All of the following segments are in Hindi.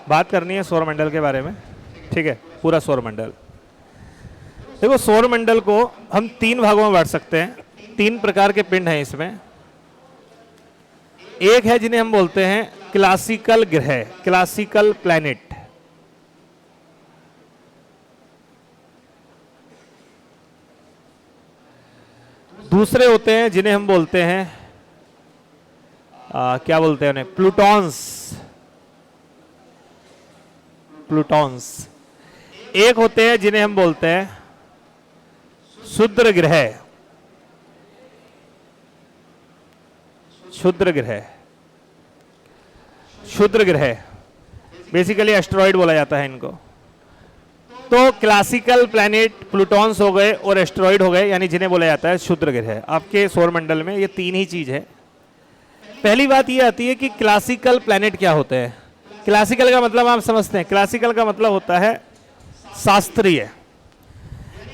बात करनी है सौरमंडल के बारे में, ठीक है, पूरा सौरमंडल। देखो सौरमंडल को हम 3 भागों में बांट सकते हैं। 3 प्रकार के पिंड हैं इसमें। एक है जिन्हें हम बोलते हैं क्लासिकल ग्रह, क्लासिकल प्लैनेट। दूसरे होते हैं जिन्हें हम बोलते हैं क्या बोलते हैं उन्हें, प्लूटॉन्स। प्लूटॉन्स। एक होते हैं जिन्हें हम बोलते हैं क्षुद्र ग्रह। क्षुद्र ग्रह, क्षुद्र ग्रह बेसिकली एस्टेरॉइड बोला जाता है इनको। तो क्लासिकल प्लैनेट प्लूटॉन्स हो गए और एस्टेरॉइड हो गए, यानी जिन्हें बोला जाता है क्षुद्र ग्रह। आपके सौरमंडल में ये 3 ही चीज है। पहली बात ये आती है कि क्लासिकल प्लैनेट क्या होते हैं। क्लासिकल का मतलब आप समझते हैं, क्लासिकल का मतलब होता है शास्त्रीय।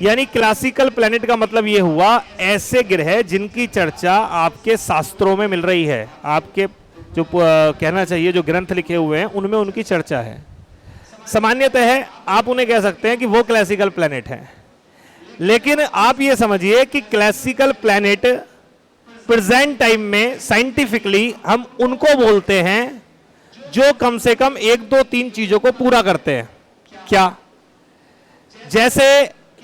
यानी क्लासिकल प्लैनेट का मतलब ये हुआ ऐसे ग्रह जिनकी चर्चा आपके शास्त्रों में मिल रही है, आपके जो कहना चाहिए जो ग्रंथ लिखे हुए हैं उनमें उनकी चर्चा है। सामान्यतः है आप उन्हें कह सकते हैं कि वो क्लासिकल प्लैनेट है। लेकिन आप ये समझिए कि क्लासिकल प्लैनेट प्रेजेंट टाइम में साइंटिफिकली हम उनको बोलते हैं जो कम से कम 1, 2, 3 चीजों को पूरा करते हैं। क्या? जैसे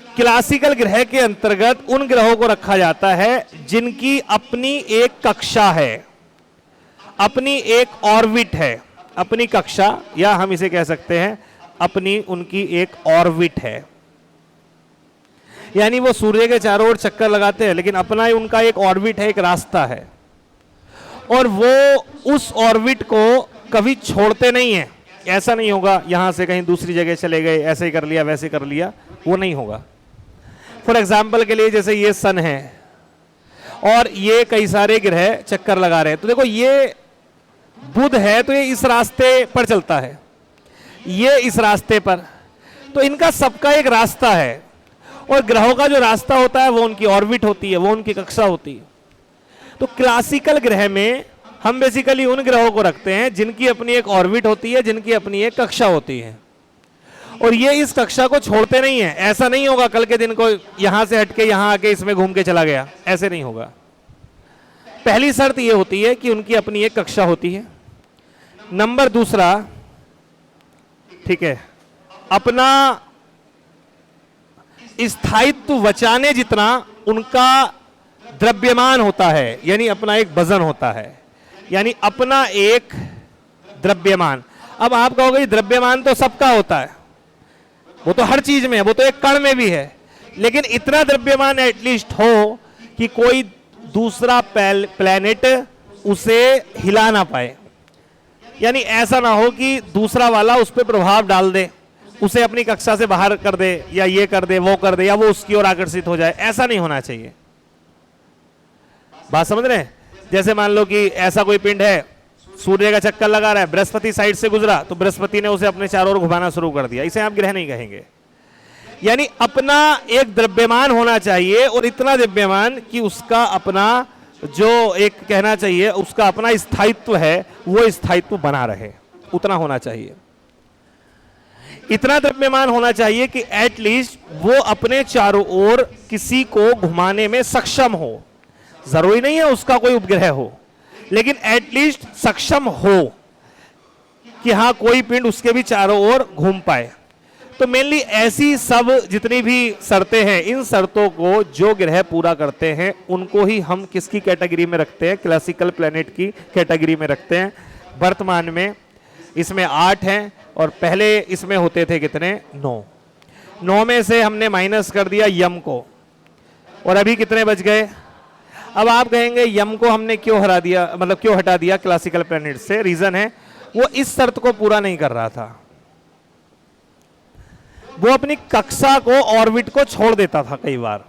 क्लासिकल ग्रह के अंतर्गत उन ग्रहों को रखा जाता है जिनकी अपनी एक कक्षा है, अपनी एक ऑर्बिट है, अपनी कक्षा, या हम इसे कह सकते हैं अपनी उनकी एक ऑर्बिट है। यानी वो सूर्य के चारों ओर चक्कर लगाते हैं, लेकिन अपना ही उनका एक ऑर्बिट है, एक रास्ता है, और वो उस ऑर्बिट को कभी छोड़ते नहीं है। ऐसा नहीं होगा यहां से कहीं दूसरी जगह चले गए, ऐसे ही कर लिया वैसे कर लिया, वो नहीं होगा। फॉर एग्जाम्पल के लिए जैसे ये सन है और ये कई सारे ग्रह चक्कर लगा रहे हैं, तो देखो ये बुध है तो ये इस रास्ते पर चलता है, ये इस रास्ते पर, तो इनका सबका एक रास्ता है। और ग्रहों का जो रास्ता होता है वो उनकी ऑर्बिट होती है, वो उनकी कक्षा होती है। तो क्लासिकल ग्रह में हम बेसिकली उन ग्रहों को रखते हैं जिनकी अपनी एक ऑर्बिट होती है, जिनकी अपनी एक कक्षा होती है, और ये इस कक्षा को छोड़ते नहीं है। ऐसा नहीं होगा कल के दिन को यहां से हटके यहां आके इसमें घूम के चला गया, ऐसे नहीं होगा। पहली शर्त ये होती है कि उनकी अपनी एक कक्षा होती है। नंबर दूसरा, ठीक है, अपना स्थायित्व बचाने जितना उनका द्रव्यमान होता है, यानी अपना एक वजन होता है, यानी अपना एक द्रव्यमान। अब आप कहोगे द्रव्यमान तो सबका होता है, वो तो हर चीज में है, वो तो एक कण में भी है, लेकिन इतना द्रव्यमान एटलीस्ट हो कि कोई दूसरा प्लैनेट उसे हिला ना पाए। यानी ऐसा ना हो कि दूसरा वाला उस पर प्रभाव डाल दे, उसे अपनी कक्षा से बाहर कर दे, या ये कर दे, वो कर दे, या वो उसकी ओर आकर्षित हो जाए। ऐसा नहीं होना चाहिए। बात समझ रहे हैं? जैसे मान लो कि ऐसा कोई पिंड है, सूर्य का चक्कर लगा रहा है, बृहस्पति साइड से गुजरा, तो बृहस्पति ने उसे अपने चारों ओर घुमाना शुरू कर दिया, इसे आप ग्रह नहीं कहेंगे। यानी अपना एक द्रव्यमान होना चाहिए, और इतना द्रव्यमान कि उसका अपना जो एक कहना चाहिए उसका अपना स्थायित्व है, वो स्थायित्व बना रहे, उतना होना चाहिए। इतना द्रव्यमान होना चाहिए कि एटलीस्ट वो अपने चारों ओर किसी को घुमाने में सक्षम हो। जरूरी नहीं है उसका कोई उपग्रह हो, लेकिन एटलीस्ट सक्षम हो कि हां कोई पिंड उसके भी चारों ओर घूम पाए। तो मेनली ऐसी सब जितनी भी शर्तें हैं, इन शर्तों को जो ग्रह पूरा करते हैं उनको ही हम किसकी कैटेगरी में रखते हैं? क्लासिकल प्लैनेट की कैटेगरी में रखते हैं। वर्तमान में इसमें 8 हैं, और पहले इसमें होते थे कितने? 9 में से हमने माइनस कर दिया यम को, और अभी कितने बच गए? अब आप कहेंगे यम को हमने क्यों हरा दिया, मतलब क्यों हटा दिया क्लासिकल प्लैनेट से? रीजन है वो इस शर्त को पूरा नहीं कर रहा था, वो अपनी कक्षा को, ऑर्बिट को छोड़ देता था कई बार।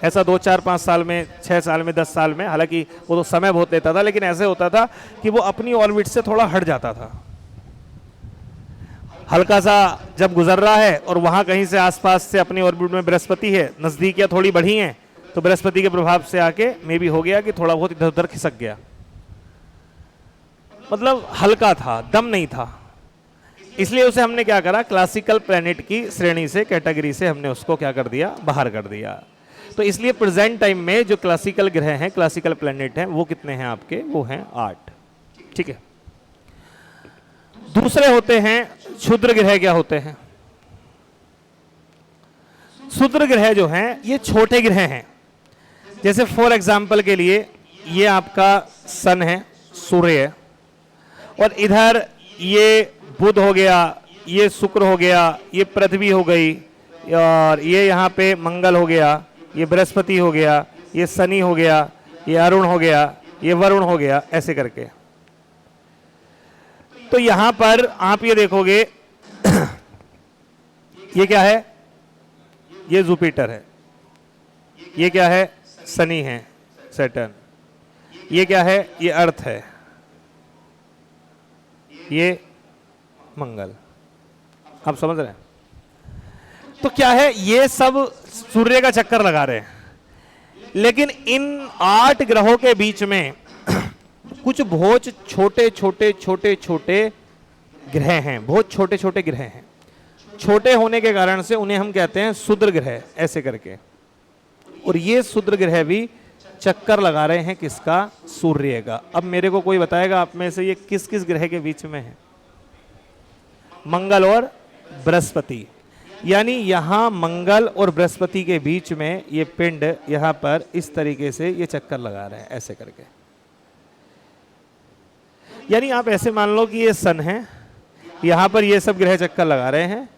ऐसा 2, 4, 5 साल में, 6 साल में, 10 साल में, हालांकि वो तो समय बहुत लेता था, लेकिन ऐसे होता था कि वो अपनी ऑर्बिट से थोड़ा हट जाता था। हल्का सा जब गुजर रहा है और वहां कहीं से आसपास से अपनी ऑर्बिट में बृहस्पति है, नजदीकियां थोड़ी बढ़ी हैं, तो बृहस्पति के प्रभाव से आके मे भी हो गया कि थोड़ा बहुत इधर उधर खिसक गया, मतलब हल्का था, दम नहीं था। इसलिए उसे हमने क्या करा, क्लासिकल प्लैनेट की श्रेणी से, कैटेगरी से हमने उसको क्या कर दिया, बाहर कर दिया। तो इसलिए प्रेजेंट टाइम में जो क्लासिकल ग्रह हैं, क्लासिकल प्लैनेट हैं, वो कितने हैं आपके, वो हैं 8। ठीक है। दूसरे होते हैं क्षुद्र ग्रह। क्या होते हैं क्षुद्र ग्रह? जो हैं ये छोटे ग्रह हैं। जैसे फॉर एग्जाम्पल के लिए ये आपका सन है, सूर्य है, और इधर ये बुध हो गया, ये शुक्र हो गया, ये पृथ्वी हो गई, और ये यहाँ पे मंगल हो गया, ये बृहस्पति हो गया, ये शनि हो गया, ये अरुण हो गया, ये वरुण हो गया, ऐसे करके। तो यहां पर आप ये देखोगे ये क्या है, ये जुपिटर है, ये क्या है, शनि है, सैटर्न, ये क्या है, ये अर्थ है, ये मंगल। आप समझ रहे हैं? तो क्या है, ये सब सूर्य का चक्कर लगा रहे हैं, लेकिन इन 8 ग्रहों के बीच में कुछ बहुत छोटे छोटे छोटे छोटे ग्रह हैं, बहुत छोटे छोटे ग्रह हैं। छोटे होने के कारण से उन्हें हम कहते हैं क्षुद्र ग्रह, ऐसे करके। और ये क्षुद्र ग्रह भी चक्कर लगा रहे हैं किसका, सूर्य का। अब मेरे को कोई बताएगा आप में से ये किस किस ग्रह के बीच में है? मंगल और बृहस्पति। यानी यहां मंगल और बृहस्पति के बीच में ये पिंड यहां पर इस तरीके से ये चक्कर लगा रहे हैं, ऐसे करके। यानी आप ऐसे मान लो कि ये सन है, यहां पर ये सब ग्रह चक्कर लगा रहे हैं,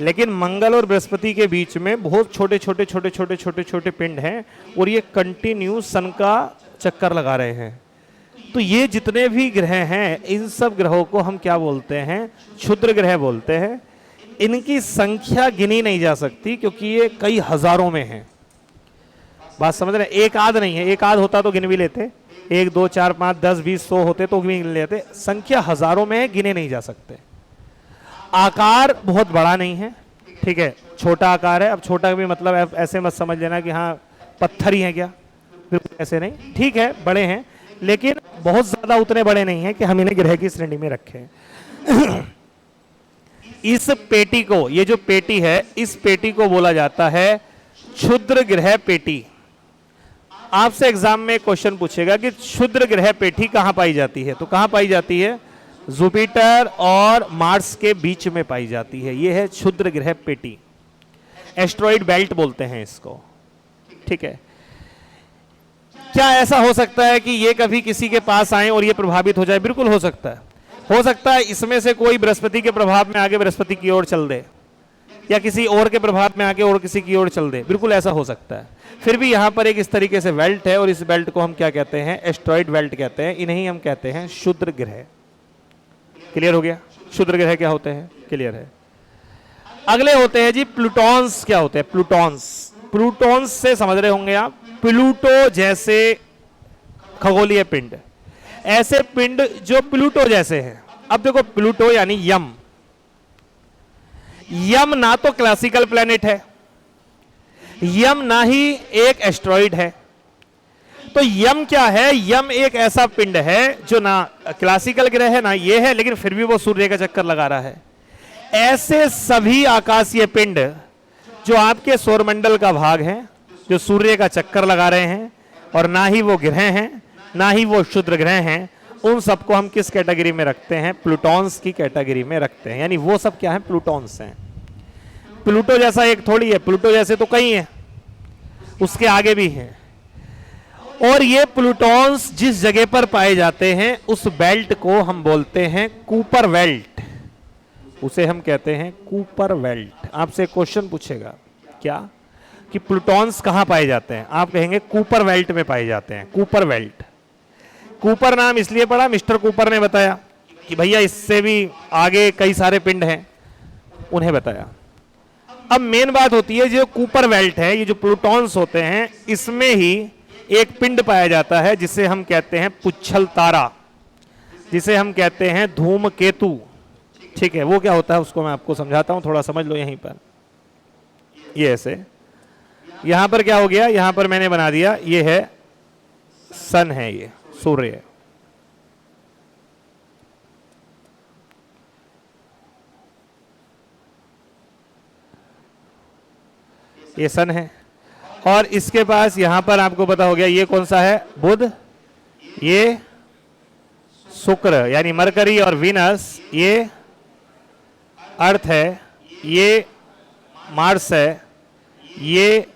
लेकिन मंगल और बृहस्पति के बीच में बहुत छोटे छोटे छोटे छोटे छोटे छोटे पिंड हैं, और ये कंटिन्यू सन का चक्कर लगा रहे हैं। तो ये जितने भी ग्रह हैं, इन सब ग्रहों को हम क्या बोलते हैं, क्षुद्र ग्रह बोलते हैं। इनकी संख्या गिनी नहीं जा सकती, क्योंकि ये कई हजारों में हैं। बात समझ रहे हैं? एक आध नहीं है, एक आध होता तो गिन भी लेते, 1 2 4 5 10 20 100 होते तो गिन लेते। संख्या हजारों में है, गिने नहीं जा सकते। आकार बहुत बड़ा नहीं है, ठीक है, छोटा आकार है। अब छोटा भी मतलब ऐसे मत समझ लेना कि हाँ पत्थर ही है क्या, बिल्कुल ऐसे नहीं, ठीक है बड़े हैं, लेकिन बहुत ज्यादा उतने बड़े नहीं हैं कि हम इन्हें ग्रह की श्रेणी में रखें। इस पेटी को, ये जो पेटी है, इस पेटी को बोला जाता है क्षुद्र ग्रह पेटी। आपसे एग्जाम में क्वेश्चन पूछेगा कि क्षुद्र ग्रह पेटी कहां पाई जाती है, तो कहां पाई जाती है, जुपिटर और मार्स के बीच में पाई जाती है। यह है क्षुद्र ग्रह पेटी, एस्ट्रॉइड बेल्ट बोलते हैं इसको, ठीक है। क्या ऐसा हो सकता है कि ये कभी किसी के पास आए और ये प्रभावित हो जाए? बिल्कुल हो सकता है। हो सकता है इसमें से कोई बृहस्पति के प्रभाव में आगे बृहस्पति की ओर चल दे, या किसी और के प्रभाव में आके और किसी की ओर चल दे, बिल्कुल ऐसा हो सकता है। फिर भी यहां पर एक इस तरीके से बेल्ट है, और इस बेल्ट को हम क्या कहते हैं, एस्ट्रॉइड बेल्ट कहते हैं। इन्हें हम कहते हैं क्षुद्र ग्रह। क्लियर हो गया? क्षुद्र ग्रह क्या होते हैं, क्लियर है। अगले होते हैं जी प्लूटॉन्स। क्या होते हैं प्लूटॉन्स? प्लूटॉन्स से समझ रहे होंगे आप, प्लूटो जैसे खगोलीय पिंड, ऐसे पिंड जो प्लूटो जैसे हैं। अब देखो प्लूटो यानी यम, यम ना तो क्लासिकल प्लैनेट है, यम ना ही एक एस्ट्रॉइड है। तो यम क्या है? यम एक ऐसा पिंड है जो ना क्लासिकल ग्रह है ना ये है, लेकिन फिर भी वो सूर्य का चक्कर लगा रहा है। ऐसे सभी आकाशीय पिंड जो आपके सौरमंडल का भाग है, जो सूर्य का चक्कर लगा रहे हैं, और ना ही वो ग्रह हैं ना ही वो क्षुद्र ग्रह हैं, उन सबको हम किस कैटेगरी में रखते हैं? प्लूटॉन्स की कैटेगरी में रखते हैं। यानी वो सब क्या है? प्लूटॉन्स हैं। प्लूटो जैसा एक थोड़ी है, प्लूटो जैसे तो कई हैं, उसके आगे भी हैं। और ये प्लूटॉन्स जिस जगह पर पाए जाते हैं उस बेल्ट को हम बोलते हैं कूपर बेल्ट, उसे हम कहते हैं कूपर बेल्ट। आपसे क्वेश्चन पूछेगा क्या कि प्लूटॉन्स कहां पाए जाते हैं, आप कहेंगे कूपर बेल्ट में पाए जाते हैं। कूपर बेल्ट, कूपर नाम इसलिए पड़ा, मिस्टर कूपर ने बताया कि भैया इससे भी आगे कई सारे पिंड हैं, उन्हें बताया। अब मेन बात होती है जो कूपर बेल्ट है, ये जो प्लूटॉन्स होते हैं, इसमें ही एक पिंड पाया जाता है जिसे हम कहते हैं पुच्छल तारा, जिसे हम कहते हैं धूमकेतु, ठीक है। वो क्या होता है उसको मैं आपको समझाता हूं, थोड़ा समझ लो। यहीं पर ये ऐसे, यहां पर क्या हो गया, यहां पर मैंने बना दिया, ये है सन है, ये सूर्य, ये सन है। और इसके पास यहां पर आपको पता हो गया ये कौन सा है, बुध, ये शुक्र यानी मरकरी और वीनस, ये अर्थ है, ये मार्स है, ये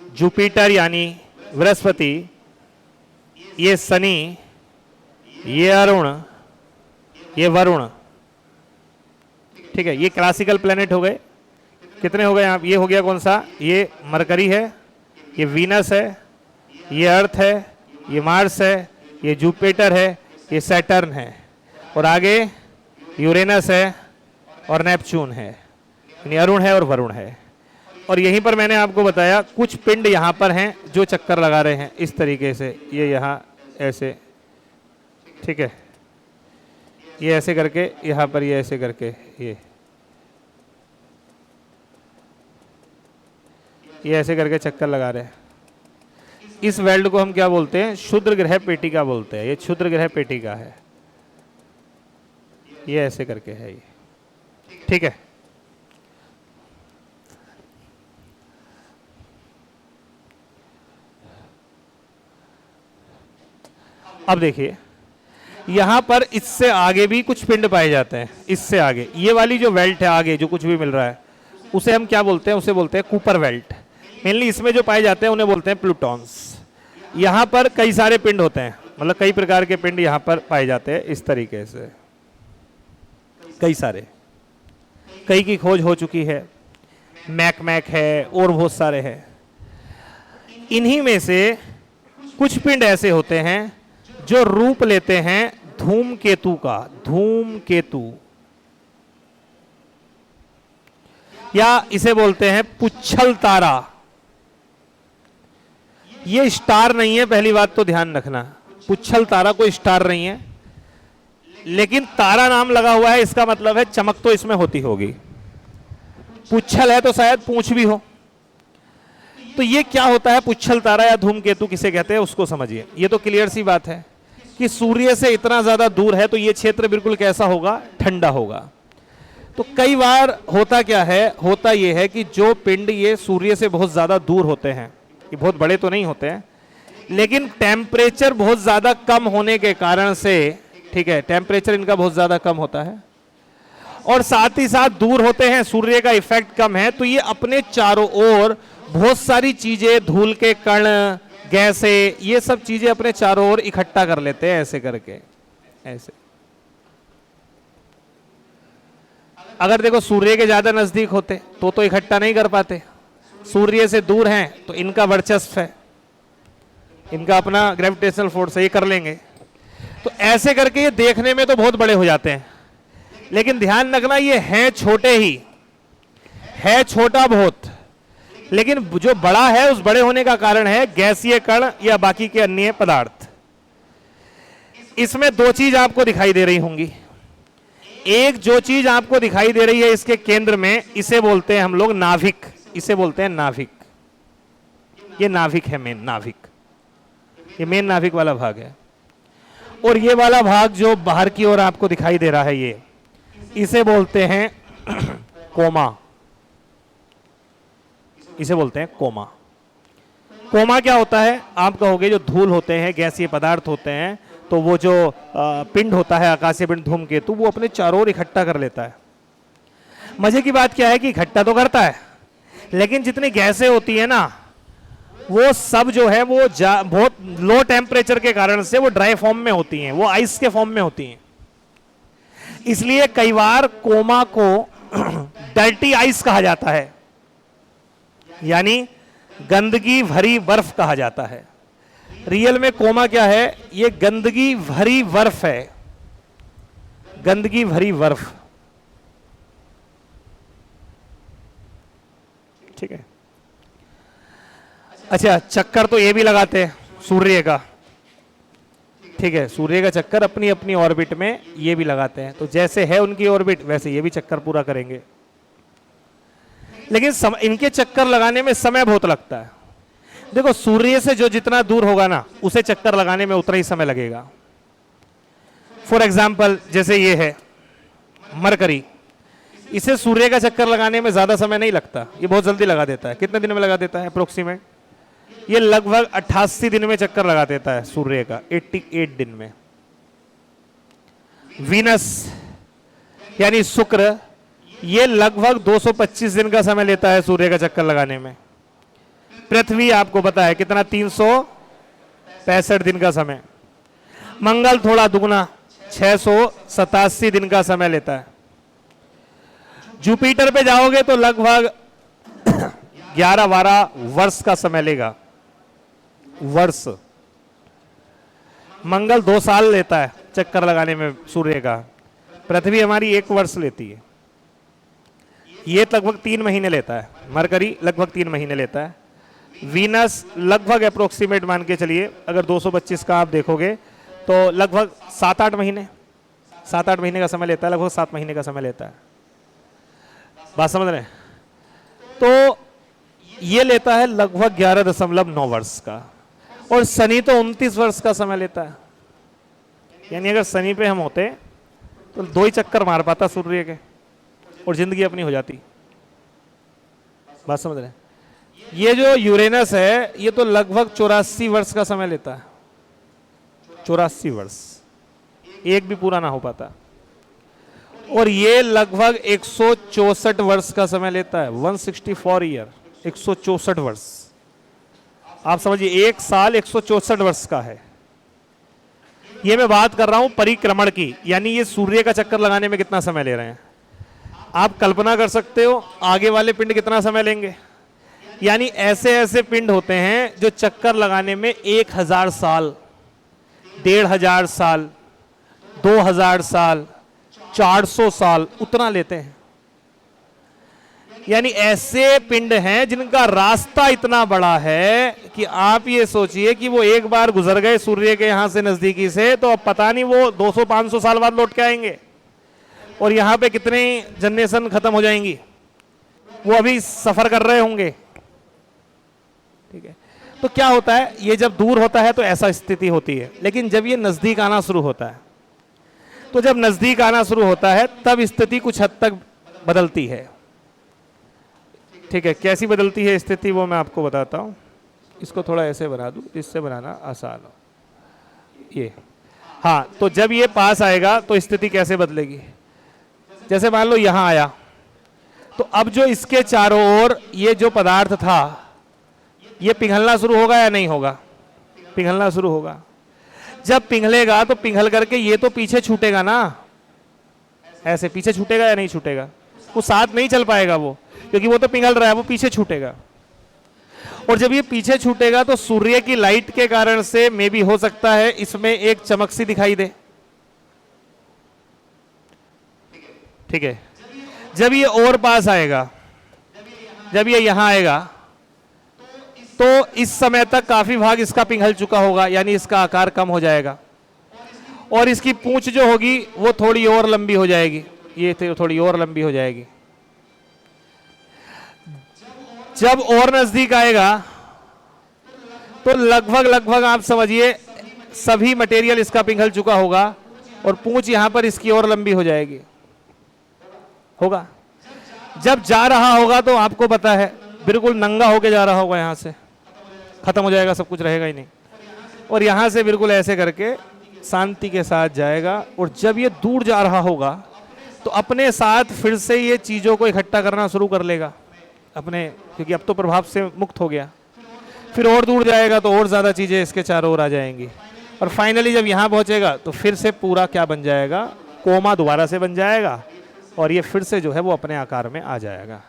जुपिटर यानी बृहस्पति, ये शनि, ये अरुण, ये वरुण। ठीक है, ये क्लासिकल प्लेनेट हो गए। कितने हो गए आप, ये हो गया कौन सा, ये मरकरी है, ये वीनस है, ये अर्थ है, ये मार्स है, ये जुपिटर है, ये सैटर्न है, और आगे यूरेनस है और नेपच्यून है, यानी अरुण है और वरुण है। और यहीं पर मैंने आपको बताया कुछ पिंड यहाँ पर हैं जो चक्कर लगा रहे हैं इस तरीके से, ये यहाँ ऐसे, ठीक है, ये ऐसे करके, यहाँ पर ये ऐसे करके, ये ऐसे करके चक्कर लगा रहे हैं। इस वेल्ड को हम क्या बोलते हैं, क्षुद्र ग्रह पेटिका बोलते हैं। ये क्षुद्र ग्रह पेटिका है, ये ऐसे करके है ये, ठीक है। अब देखिए यहां पर इससे आगे भी कुछ पिंड पाए जाते हैं। इससे आगे ये वाली जो बेल्ट है, आगे जो कुछ भी मिल रहा है उसे हम क्या बोलते हैं, उसे बोलते हैं कूपर बेल्ट। मेनली इसमें जो पाए जाते हैं उन्हें बोलते हैं प्लूटॉन्स। यहाँ पर कई सारे पिंड होते हैं, मतलब कई प्रकार के पिंड यहाँ पर पाए जाते हैं इस तरीके से, कई सारे, कई की खोज हो चुकी है, मैक है और बहुत सारे हैं। इन्हीं में से कुछ पिंड ऐसे होते हैं जो रूप लेते हैं धूमकेतु का, धूमकेतु, या इसे बोलते हैं पुच्छल तारा। ये स्टार नहीं है, पहली बात तो ध्यान रखना, पुच्छल तारा कोई स्टार नहीं है, लेकिन तारा नाम लगा हुआ है, इसका मतलब है चमक तो इसमें होती होगी। पुच्छल है तो शायद पूंछ भी हो। तो ये क्या होता है पुच्छल तारा या धूमकेतु किसे कहते हैं उसको समझिए। ये तो क्लियर सी बात है कि सूर्य से इतना ज्यादा दूर है तो ये क्षेत्र बिल्कुल कैसा होगा, ठंडा होगा। तो कई बार होता क्या है, होता ये है कि जो पिंड ये सूर्य से बहुत ज्यादा दूर होते हैं, ये बहुत बड़े तो नहीं होते हैं, लेकिन टेम्परेचर बहुत ज्यादा कम होने के कारण से, ठीक है, टेम्परेचर इनका बहुत ज्यादा कम होता है और साथ ही साथ दूर होते हैं, सूर्य का इफेक्ट कम है, तो ये अपने चारों ओर बहुत सारी चीजें, धूल के कण, गैसें, ये सब चीजें अपने चारों ओर इकट्ठा कर लेते हैं ऐसे करके, ऐसे। अगर देखो सूर्य के ज्यादा नजदीक होते तो इकट्ठा नहीं कर पाते, सूर्य से दूर हैं तो इनका वर्चस्व है, इनका अपना ग्रेविटेशनल फोर्स है, ये कर लेंगे। तो ऐसे करके ये देखने में तो बहुत बड़े हो जाते हैं, लेकिन ध्यान रखना ये हैं छोटे ही, है छोटा बहुत, लेकिन जो बड़ा है उस बड़े होने का कारण है गैसीय कण या बाकी के अन्य पदार्थ। इसमें दो चीज आपको दिखाई दे रही होंगी। एक जो चीज आपको दिखाई दे रही है इसके केंद्र में, इसे बोलते हैं हम लोग नाभिक, इसे बोलते हैं नाभिक। ये नाभिक है, मेन नाभिक, ये मेन नाभिक वाला भाग है। और ये वाला भाग जो बाहर की ओर आपको दिखाई दे रहा है, ये इसे बोलते हैं कोमा, इसे बोलते हैं कोमा। कोमा क्या होता है, आप कहोगे जो धूल होते हैं, गैसीय पदार्थ होते हैं, तो वो जो पिंड होता है आकाशीय पिंड धूमकेतु, वो अपने चारों ओर इकट्ठा कर लेता है। मजे की बात क्या है कि इकट्ठा तो करता है, लेकिन जितनी गैसें होती है ना, वो सब जो है वो बहुत लो टेम्परेचर के कारण से वो ड्राई फॉर्म में होती हैं, वो आइस के फॉर्म में होती हैं। इसलिए कई बार कोमा को डर्टी आइस कहा जाता है, यानी गंदगी भरी बर्फ कहा जाता है। रियल में कोमा क्या है, ये गंदगी भरी बर्फ है, गंदगी भरी बर्फ, ठीक है। अच्छा, चक्कर तो ये भी लगाते हैं सूर्य का, ठीक है, सूर्य का चक्कर अपनी अपनी ऑर्बिट में ये भी लगाते हैं। तो जैसे है उनकी ऑर्बिट वैसे ये भी चक्कर पूरा करेंगे, लेकिन इनके चक्कर लगाने में समय बहुत लगता है। देखो सूर्य से जो जितना दूर होगा ना, उसे चक्कर लगाने में उतना ही समय लगेगा। फॉर एग्जाम्पल जैसे ये है मरकरी, इसे सूर्य का चक्कर लगाने में ज्यादा समय नहीं लगता, ये बहुत जल्दी लगा देता है। कितने दिन में लगा देता है अप्रोक्सीमेट? ये लगभग 88 दिन में चक्कर लगा देता है सूर्य का, 88 दिन में। वीनस यानी शुक्र, ये लगभग 225 दिन का समय लेता है सूर्य का चक्कर लगाने में। पृथ्वी आपको पता है कितना, 365 दिन का समय। मंगल थोड़ा दुगना, 687 दिन का समय लेता है। जुपिटर पे जाओगे तो लगभग 11-12 वर्ष का समय लेगा, वर्ष। मंगल 2 साल लेता है चक्कर लगाने में सूर्य का। पृथ्वी हमारी 1 वर्ष लेती है, ये लगभग 3 महीने लेता है। मरकरी लगभग 3 महीने लेता है। वीनस लगभग अप्रोक्सीमेट मान के चलिए, अगर 225 का आप देखोगे तो लगभग 7-8 महीने, 7-8 महीने का समय लेता है, लगभग 7 महीने का समय लेता है। बात समझ रहे हैं? तो ये लेता है लगभग 11.9 वर्ष का। और शनि तो 29 वर्ष का समय लेता है। यानी अगर शनि पे हम होते तो 2 ही चक्कर मार पाता सूर्य के और जिंदगी अपनी हो जाती। बात समझ रहे हैं? ये जो यूरेनस है ये तो लगभग 84 वर्ष का समय लेता है, 84 वर्ष, एक भी पूरा ना हो पाता। और ये लगभग 164 वर्ष का समय लेता है, 164 ईयर, 164 वर्ष। आप समझिए 1 साल 164 वर्ष का है। ये मैं बात कर रहा हूं परिक्रमण की, यानी ये सूर्य का चक्कर लगाने में कितना समय ले रहे हैं। आप कल्पना कर सकते हो आगे वाले पिंड कितना समय लेंगे। यानी ऐसे ऐसे पिंड होते हैं जो चक्कर लगाने में 1000 साल, 1500 साल, 2000 साल, 400 साल उतना लेते हैं। यानी ऐसे पिंड हैं जिनका रास्ता इतना बड़ा है कि आप ये सोचिए कि वो एक बार गुजर गए सूर्य के यहां से नजदीकी से, तो अब पता नहीं वो 200-500 साल बाद लौट के आएंगे और यहां पे कितने जनरेशन खत्म हो जाएंगी, वो अभी सफर कर रहे होंगे। ठीक है, तो क्या होता है, ये जब दूर होता है तो ऐसा स्थिति होती है, लेकिन जब ये नजदीक आना शुरू होता है, तो जब नजदीक आना शुरू होता है तब स्थिति कुछ हद तक बदलती है। ठीक है, कैसी बदलती है स्थिति वो मैं आपको बताता हूं। इसको थोड़ा ऐसे बना दूं, इससे बनाना आसान हो। ये हाँ, तो जब ये पास आएगा तो स्थिति कैसे बदलेगी। जैसे मान लो यहां आया, तो अब जो इसके चारों ओर ये जो पदार्थ था ये पिघलना शुरू होगा या नहीं होगा? पिघलना शुरू होगा। जब पिघलेगा तो पिघल करके ये तो पीछे छूटेगा ना, ऐसे पीछे छूटेगा या नहीं छूटेगा? वो साथ नहीं चल पाएगा वो, क्योंकि वो तो पिघल रहा है, वो पीछे छूटेगा। और जब ये पीछे छूटेगा तो सूर्य की लाइट के कारण से मे भी हो सकता है इसमें एक चमक सी दिखाई दे। ठीक है, जब ये और पास आएगा, जब ये यहां आएगा, तो इस समय तक काफी भाग इसका पिघल चुका होगा, यानी इसका आकार कम हो जाएगा और इसकी पूंछ जो होगी वो थोड़ी और लंबी हो जाएगी, ये थोड़ी और लंबी हो जाएगी। जब और नजदीक आएगा तो लगभग आप समझिए सभी मटेरियल इसका पिघल चुका होगा और पूंछ यहां पर इसकी और लंबी हो जाएगी, होगा। जब जा रहा होगा तो आपको पता है बिल्कुल नंगा होके जा रहा होगा, यहां से खत्म हो जाएगा, सब कुछ रहेगा ही नहीं। और यहां से बिल्कुल ऐसे करके शांति के साथ जाएगा। और जब ये दूर जा रहा होगा तो अपने साथ फिर से ये चीजों को इकट्ठा करना शुरू कर लेगा अपने, क्योंकि अब तो प्रभाव से मुक्त हो गया। फिर और दूर जाएगा तो और ज्यादा चीजें इसके चारों ओर आ जाएंगी। और फाइनली जब यहां पहुंचेगा तो फिर से पूरा क्या बन जाएगा, कोमा दोबारा से बन जाएगा और ये फिर से जो है वो अपने आकार में आ जाएगा।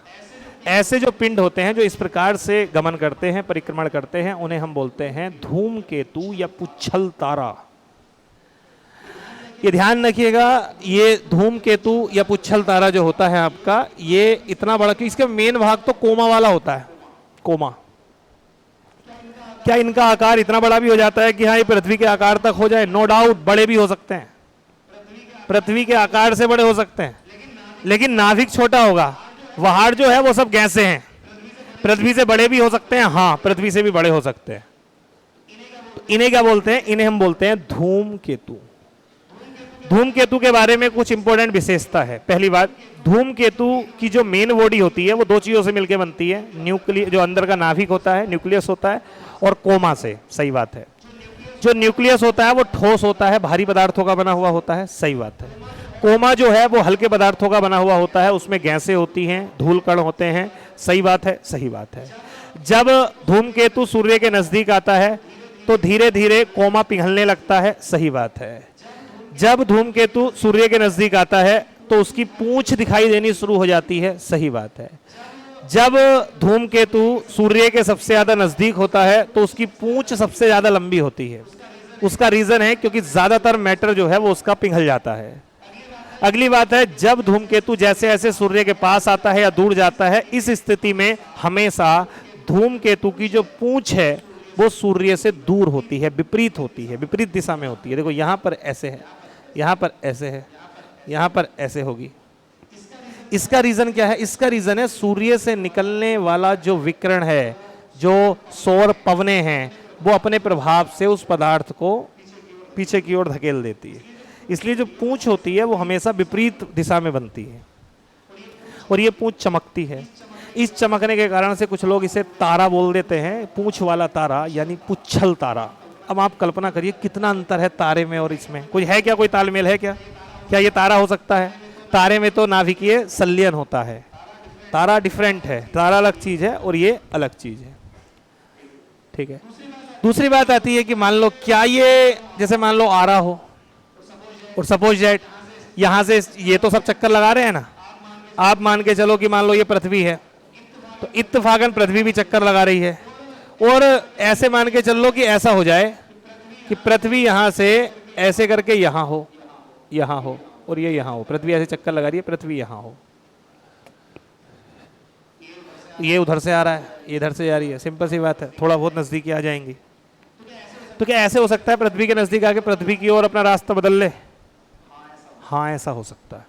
ऐसे जो पिंड होते हैं जो इस प्रकार से गमन करते हैं, परिक्रमण करते हैं, उन्हें हम बोलते हैं धूमकेतु या पुच्छल तारा। ये ध्यान रखिएगा, ये धूमकेतु या पुच्छल तारा जो होता है आपका, ये इतना बड़ा कि इसका मेन भाग तो कोमा वाला होता है, कोमा। क्या इनका आकार इतना बड़ा भी हो जाता है कि हाँ ये पृथ्वी के आकार तक हो जाए? नो डाउट, बड़े भी हो सकते हैं, पृथ्वी के आकार से बड़े हो सकते हैं, लेकिन नाभिक छोटा होगा। वहाड़ जो है वो सब गैसें हैं, पृथ्वी से बड़े भी हो सकते हैं, हाँ पृथ्वी से भी बड़े हो सकते हैं। तो इन्हें क्या बोलते हैं? इन्हें हम बोलते हैं धूमकेतु। धूमकेतु के बारे में कुछ इंपॉर्टेंट विशेषता है। पहली बात, धूमकेतु की जो मेन बॉडी होती है वो दो चीजों से मिलकर बनती है, न्यूक्लियस जो अंदर का नाभिक होता है, न्यूक्लियस होता है, और कोमा से। सही बात है। जो न्यूक्लियस होता है वो ठोस होता है, भारी पदार्थों का बना हुआ होता है। सही बात है। कोमा जो है वो हल्के पदार्थों का बना हुआ होता है, उसमें गैसें होती हैं, धूल कण होते हैं। सही बात है, सही बात है। जब धूमकेतु सूर्य के नजदीक आता है तो धीरे धीरे कोमा पिघलने लगता है। सही बात है। जब धूमकेतु सूर्य के नजदीक आता है तो उसकी पूंछ दिखाई देनी शुरू हो जाती है। सही बात है। जब धूमकेतु सूर्य के सबसे ज्यादा नजदीक होता है तो उसकी पूंछ सबसे ज्यादा लंबी होती है। उसका रीजन है क्योंकि ज्यादातर मैटर जो है वो उसका पिघल जाता है। अगली बात है, जब धूमकेतु जैसे जैसे सूर्य के पास आता है या दूर जाता है, इस स्थिति में हमेशा धूमकेतु की जो पूंछ है वो सूर्य से दूर होती है, विपरीत होती है, विपरीत दिशा में होती है। देखो यहाँ पर ऐसे है, यहाँ पर ऐसे है, यहाँ पर ऐसे होगी। इसका रीजन क्या है? इसका रीजन है सूर्य से निकलने वाला जो विकिरण है, जो सौर पवनें हैं, वो अपने प्रभाव से उस पदार्थ को पीछे की ओर धकेल देती है। इसलिए जो पूंछ होती है वो हमेशा विपरीत दिशा में बनती है और ये पूंछ चमकती है। इस चमकने के कारण से कुछ लोग इसे तारा बोल देते हैं, पूंछ वाला तारा यानी पुच्छल तारा। अब आप कल्पना करिए कितना अंतर है तारे में और इसमें। कोई है क्या, कोई तालमेल है क्या? क्या ये तारा हो सकता है? तारे में तो नाभिकीय संलयन होता है, तारा डिफरेंट है, तारा अलग चीज है और ये अलग चीज है। ठीक है। दूसरी बात आती है कि मान लो, क्या ये जैसे मान लो आ रहा हो और सपोज दैट यहां से ये तो सब चक्कर लगा रहे हैं ना, आप मान के चलो कि मान लो ये पृथ्वी है तो इत्तेफाकन पृथ्वी भी चक्कर लगा रही है, और ऐसे मान के चल लो कि ऐसा हो जाए कि पृथ्वी यहां से ऐसे करके यहां हो, यहां हो और ये यहां हो। पृथ्वी ऐसे चक्कर लगा रही है, पृथ्वी यहां हो, ये उधर से आ रहा है, ये इधर से जा रही है। सिंपल सी बात है, थोड़ा बहुत नजदीकी आ जाएंगी। तो क्या ऐसे हो सकता है पृथ्वी के नजदीक आके पृथ्वी की ओर अपना रास्ता बदल ले? हाँ, ऐसा हो सकता है।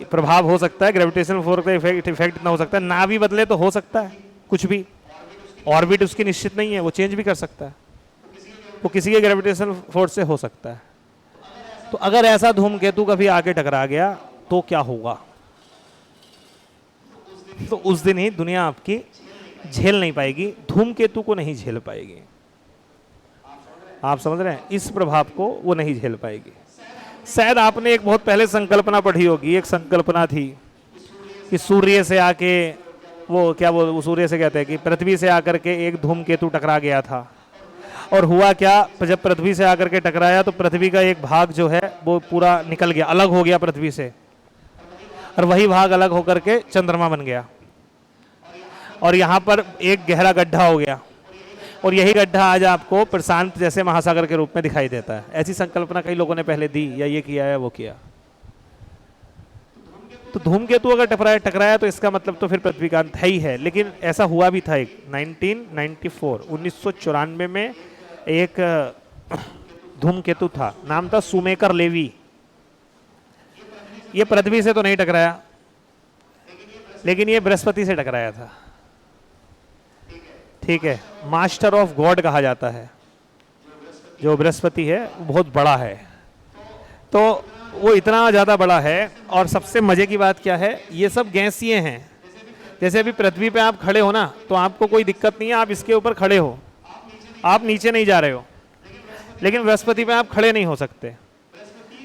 प्रभाव हो सकता है, ग्रेविटेशनल फोर्स का इफेक्ट इतना हो सकता है। ना भी बदले तो हो सकता है कुछ भी, ऑर्बिट उसकी निश्चित नहीं है, वो चेंज भी कर सकता है, वो किसी के ग्रेविटेशनल फोर्स से हो सकता है। तो अगर ऐसा धूमकेतु कभी आके टकरा गया तो क्या होगा? तो उस दिन ही दुनिया आपकी झेल नहीं पाएगी, धूमकेतु को नहीं झेल पाएगी। आप समझ रहे हैं? इस प्रभाव को वो नहीं झेल पाएगी। शायद आपने एक बहुत पहले संकल्पना पढ़ी होगी, एक संकल्पना थी कि सूर्य से आके वो क्या वो सूर्य से कहते हैं कि पृथ्वी से आकर के एक धूमकेतु टकरा गया था। और हुआ क्या, जब पृथ्वी से आकर के टकराया तो पृथ्वी का एक भाग जो है वो पूरा निकल गया, अलग हो गया पृथ्वी से, और वही भाग अलग होकर के चंद्रमा बन गया और यहाँ पर एक गहरा गड्ढा हो गया, और यही गड्ढा आज आपको प्रशांत जैसे महासागर के रूप में दिखाई देता है। ऐसी संकल्पना कई लोगों ने पहले दी, या ये किया या वो किया। तो धूमकेतु अगर टकराया तो इसका मतलब तो फिर पृथ्वी का अंत है ही है। लेकिन ऐसा हुआ भी था एक 1994 में एक धूमकेतु था, नाम था सुमेकर लेवी। ये पृथ्वी से तो नहीं टकराया, लेकिन ये बृहस्पति से टकराया था। ठीक है। मास्टर ऑफ गॉड कहा जाता है, जो बृहस्पति है वो बहुत बड़ा है। तो वो इतना ज़्यादा बड़ा है, और सबसे मज़े की बात क्या है, ये सब गैसीय हैं। जैसे अभी पृथ्वी पे आप खड़े हो ना, तो आपको कोई दिक्कत नहीं है, आप इसके ऊपर खड़े हो, आप नीचे नहीं जा रहे हो। लेकिन बृहस्पति पे आप खड़े नहीं हो सकते।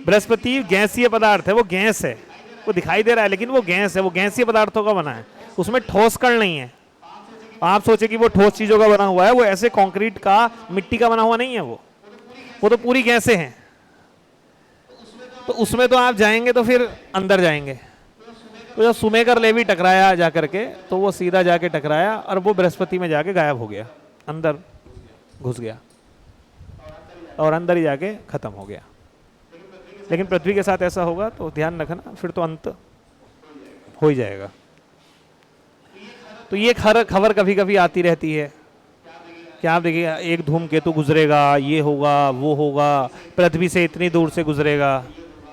बृहस्पति गैसीय पदार्थ है, वो गैस है, वो दिखाई दे रहा है लेकिन वो गैस है, वो गैसीय पदार्थों का बना है, उसमें ठोस कण नहीं है। आप सोचे कि वो ठोस चीज़ों का बना हुआ है, वो ऐसे कंक्रीट का, मिट्टी का बना हुआ नहीं है, वो तो पूरी गैसें हैं। तो उसमें तो आप जाएंगे तो फिर अंदर जाएंगे। तो जब सुमेकर लेवी टकराया जाकर के, तो वो सीधा जाके टकराया और वो बृहस्पति में जाके गायब हो गया, अंदर घुस गया और अंदर ही जाके खत्म हो गया। लेकिन पृथ्वी के साथ ऐसा होगा तो ध्यान रखना, फिर तो अंत हो ही जाएगा। तो ये खबर कभी कभी आती रहती है कि आप देखिए एक धूमकेतु गुजरेगा, ये होगा, वो होगा, पृथ्वी से इतनी दूर से गुजरेगा,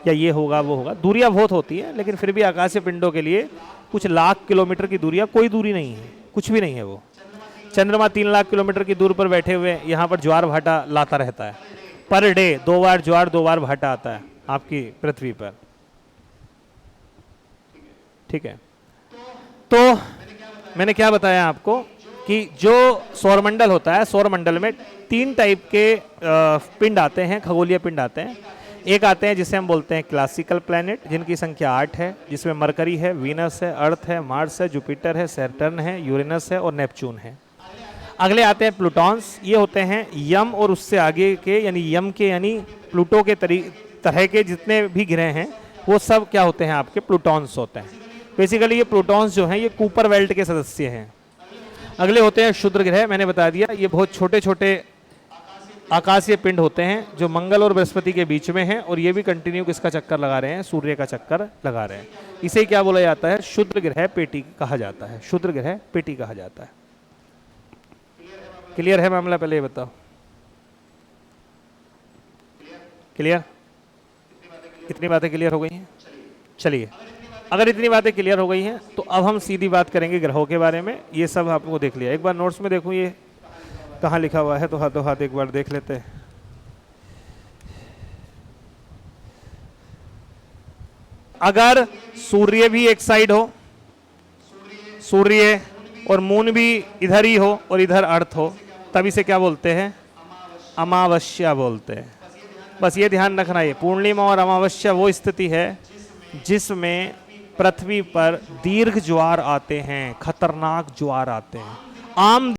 या ये होगा, वो होगा। दूरियां बहुत होती है, लेकिन फिर भी आकाशीय पिंडों के लिए कुछ लाख किलोमीटर की दूरियां कोई दूरी नहीं है, कुछ भी नहीं है वो। चंद्रमा 3 लाख किलोमीटर की दूर पर बैठे हुए यहाँ पर ज्वार भाटा लाता रहता है, पर डे 2 बार ज्वार 2 बार भाटा आता है आपकी पृथ्वी पर। ठीक है, तो मैंने क्या बताया आपको कि जो सौरमंडल होता है, सौरमंडल में 3 टाइप के पिंड आते हैं, खगोलीय पिंड आते हैं। एक आते हैं जिसे हम बोलते हैं क्लासिकल प्लैनेट, जिनकी संख्या 8 है, जिसमें मरकरी है, वीनस है, अर्थ है, मार्स है, जुपिटर है, सैटर्न है, यूरेनस है और नेपच्यून है। अगले आते हैं प्लूटॉन्स। ये होते हैं यम और उससे आगे के, यानी यम के यानी प्लूटो के तरह के जितने भी ग्रह हैं वो सब क्या होते हैं आपके प्लूटॉन्स होते हैं। बेसिकली ये प्लूटॉन्स जो हैं ये कूपर बेल्ट के सदस्य हैं। अगले होते हैं क्षुद्र ग्रह, मैंने बता दिया ये बहुत छोटे छोटे आकाशीय पिंड होते हैं जो मंगल और बृहस्पति के बीच में हैं, और ये भी कंटिन्यू किसका चक्कर लगा रहे हैं, सूर्य का चक्कर लगा रहे हैं। इसे क्या बोला जाता है, क्षुद्र ग्रह पेटी कहा जाता है, क्षुद्र ग्रह पेटी कहा जाता है। क्लियर है मामला, पहले ये बताओ क्लियर? इतनी बातें क्लियर हो गई हैं? चलिए, अगर इतनी बातें क्लियर हो गई हैं तो अब हम सीधी बात करेंगे ग्रहों के बारे में। ये सब आपको देख लिया, एक बार नोट्स में देखूं ये कहाँ लिखा हुआ है, तो हाथों हाथ एक बार देख लेते हैं। अगर सूर्य भी एक साइड हो, सूर्य और मून भी इधर ही हो और इधर अर्थ हो, तब इसे क्या बोलते हैं, अमावस्या बोलते हैं। बस ये ध्यान रखना, ये पूर्णिमा और अमावस्या वो स्थिति है जिसमें पृथ्वी पर दीर्घ ज्वार आते हैं, खतरनाक ज्वार आते हैं। आम